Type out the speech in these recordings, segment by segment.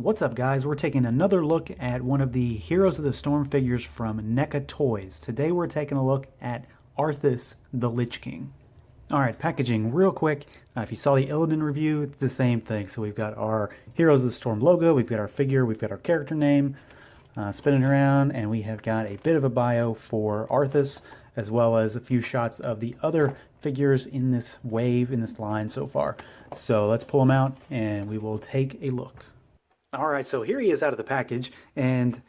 What's up, guys? We're taking another look at one of the Heroes of the Storm figures from NECA Toys. Today we're taking a look at Arthas the Lich King. Alright, packaging real quick. If you saw the Illidan review, it's the same thing. So we've got our Heroes of the Storm logo, we've got our figure, we've got our character name spinning around, and we have got a bit of a bio for Arthas, as well as a few shots of the other figures in this wave, in this line so far. So let's pull them out and we will take a look. Alright, so here he is out of the package, and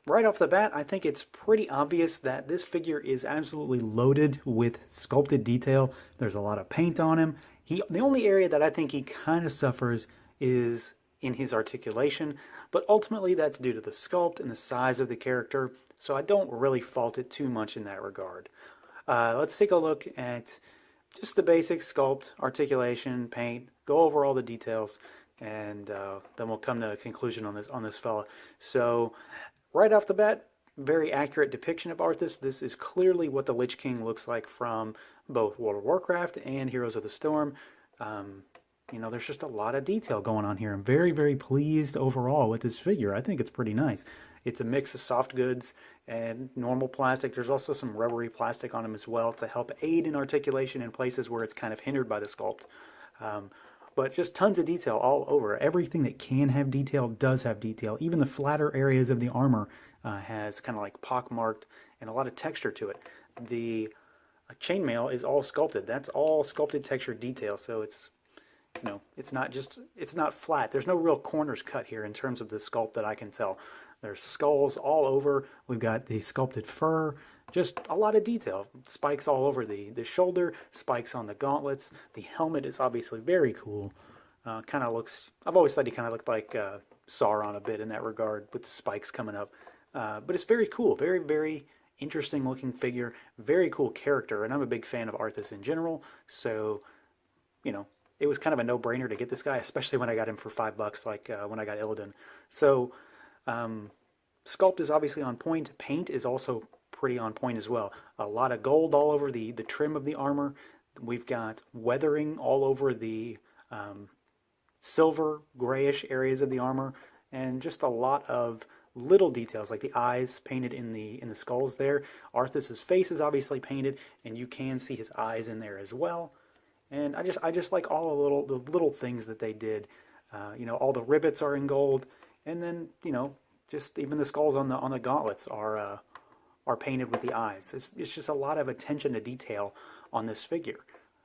right off the bat, I think it's pretty obvious that this figure is absolutely loaded with sculpted detail. There's a lot of paint on him. The only area that I think he kind of suffers is in his articulation, but ultimately that's due to the sculpt and the size of the character, so I don't really fault it too much in that regard. Let's take a look at just the basic sculpt, articulation, paint, go over all the details, and then we'll come to a conclusion on this fella. So right off the bat, very accurate depiction of Arthas. This is clearly what the Lich King looks like from both World of Warcraft and Heroes of the Storm. You know, there's just a lot of detail going on here. I'm very, very pleased overall with this figure. I think it's pretty nice. It's a mix of soft goods and normal plastic. There's also some rubbery plastic on him as well to help aid in articulation in places where it's kind of hindered by the sculpt. But just tons of detail all over. Everything that can have detail does have detail. Even the flatter areas of the armor has kind of like pockmarked and a lot of texture to it. The chainmail is all sculpted. That's all sculpted textured detail. So it's, you know, it's not flat. There's no real corners cut here in terms of the sculpt that I can tell. There's skulls all over. We've got the sculpted fur. Just a lot of detail. Spikes all over the shoulder, spikes on the gauntlets. The helmet is obviously very cool. Kind of looks, I've always thought he kind of looked like Sauron a bit in that regard with the spikes coming up. But it's very cool. Very, very interesting looking figure. Very cool character. And I'm a big fan of Arthas in general. So, you know, it was kind of a no-brainer to get this guy, especially when I got him for $5 like when I got Illidan. So, sculpt is obviously on point. Paint is also pretty on point as well. A lot of gold all over the trim of the armor. We've got weathering all over the silver grayish areas of the armor, and just a lot of little details like the eyes painted in the skulls there. Arthas's face is obviously painted, and you can see his eyes in there as well. And I just like all the little things that they did. You know, all the rivets are in gold, and then, you know, just even the skulls on the gauntlets are painted with the eyes. It's just a lot of attention to detail on this figure.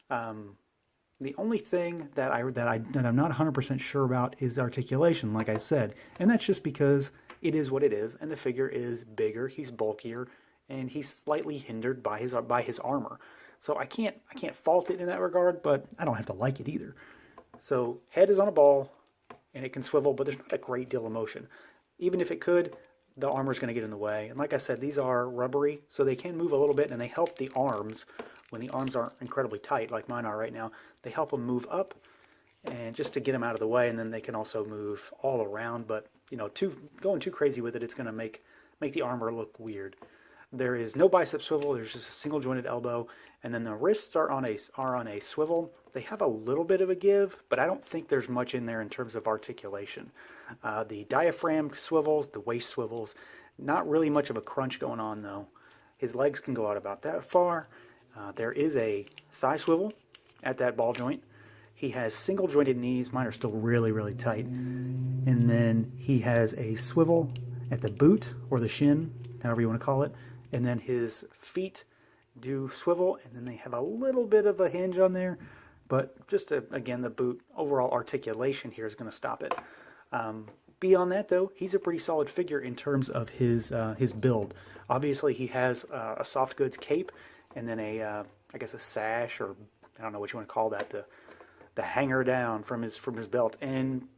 The only thing that I'm not 100% sure about is articulation, like I said, and that's just because it is what it is, and the figure is bigger, he's bulkier, and he's slightly hindered by his armor. So I can't fault it in that regard, but I don't have to like it either. So head is on a ball, and it can swivel, but there's not a great deal of motion. Even if it could, the armor is going to get in the way. And like I said, these are rubbery, so they can move a little bit, and they help the arms when the arms aren't incredibly tight like mine are right now. They help them move up, and just to get them out of the way, and then they can also move all around. But you know, going too crazy with it, it's going to make the armor look weird. There is no bicep swivel. There's just a single jointed elbow, and then the wrists are on a swivel. They have a little bit of a give, but I don't think there's much in there in terms of articulation. The diaphragm swivels, the waist swivels, not really much of a crunch going on though. His legs can go out about that far. There is a thigh swivel at that ball joint. He has single jointed knees. Mine are still really, really tight. And then he has a swivel at the boot or the shin, however you want to call it. And then his feet do swivel, and then they have a little bit of a hinge on there. But just again, the boot overall articulation here is going to stop it. Beyond that, though, he's a pretty solid figure in terms of his build. Obviously, he has a soft goods cape, and then I guess a sash, or I don't know what you want to call that, the hanger down from his belt. And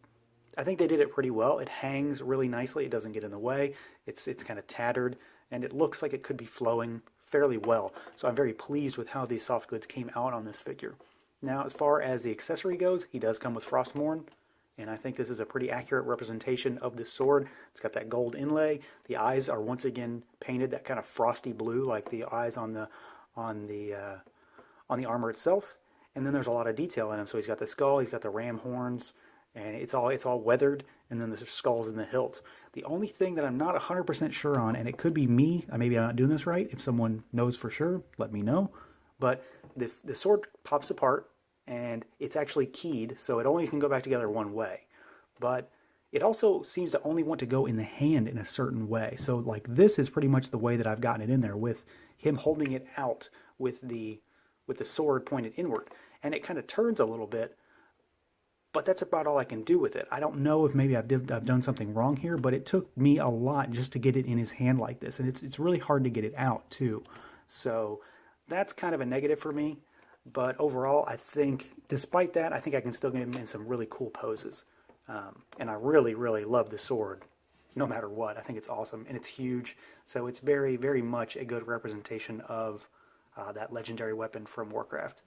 I think they did it pretty well. It hangs really nicely. It doesn't get in the way. It's kind of tattered, and it looks like it could be flowing fairly well. So I'm very pleased with how these soft goods came out on this figure. Now, as far as the accessory goes, he does come with Frostmourne, and I think this is a pretty accurate representation of this sword. It's got that gold inlay. The eyes are once again painted that kind of frosty blue, like the eyes on the armor itself. And then there's a lot of detail in him. So he's got the skull, he's got the ram horns, and it's all weathered, and then the skull's in the hilt. The only thing that I'm not 100% sure on, and it could be me, maybe I'm not doing this right. If someone knows for sure, let me know. But the sword pops apart, and it's actually keyed, so it only can go back together one way. But it also seems to only want to go in the hand in a certain way. So like this is pretty much the way that I've gotten it in there, with him holding it out with the sword pointed inward, and it kind of turns a little bit. But that's about all I can do with it. I don't know if maybe I've done something wrong here, but it took me a lot just to get it in his hand like this, and it's really hard to get it out too. So that's kind of a negative for me. But overall, I think, despite that, I think I can still get him in some really cool poses. And I really, really love the sword, no matter what. I think it's awesome, and it's huge. So it's very, very much a good representation of that legendary weapon from Warcraft.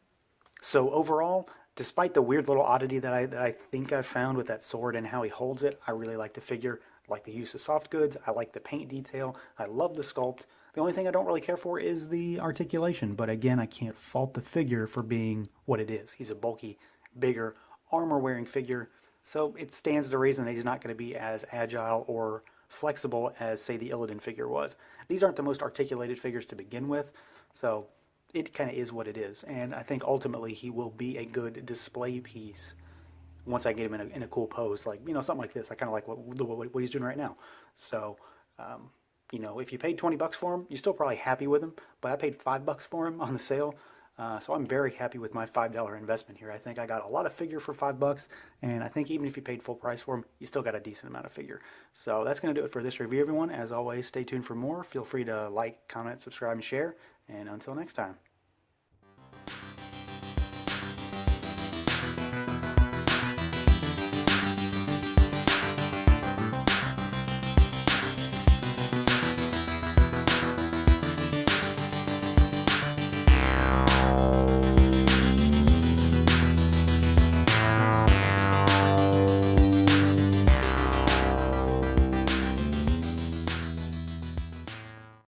So overall, despite the weird little oddity that I think I've found with that sword and how he holds it, I really like the figure. I like the use of soft goods. I like the paint detail. I love the sculpt. The only thing I don't really care for is the articulation. But again, I can't fault the figure for being what it is. He's a bulky, bigger, armor-wearing figure. So it stands to reason that he's not going to be as agile or flexible as, say, the Illidan figure was. These aren't the most articulated figures to begin with, so it kind of is what it is. And I think ultimately he will be a good display piece once I get him in a cool pose, like, something like this. I kind of like what he's doing right now. So, if you paid 20 bucks for him, you're still probably happy with him. But I paid $5 for him on the sale. So I'm very happy with my $5 investment here. I think I got a lot of figure for $5, and I think even if you paid full price for them, you still got a decent amount of figure. So that's going to do it for this review, everyone. As always, stay tuned for more. Feel free to like, comment, subscribe, and share. And until next time.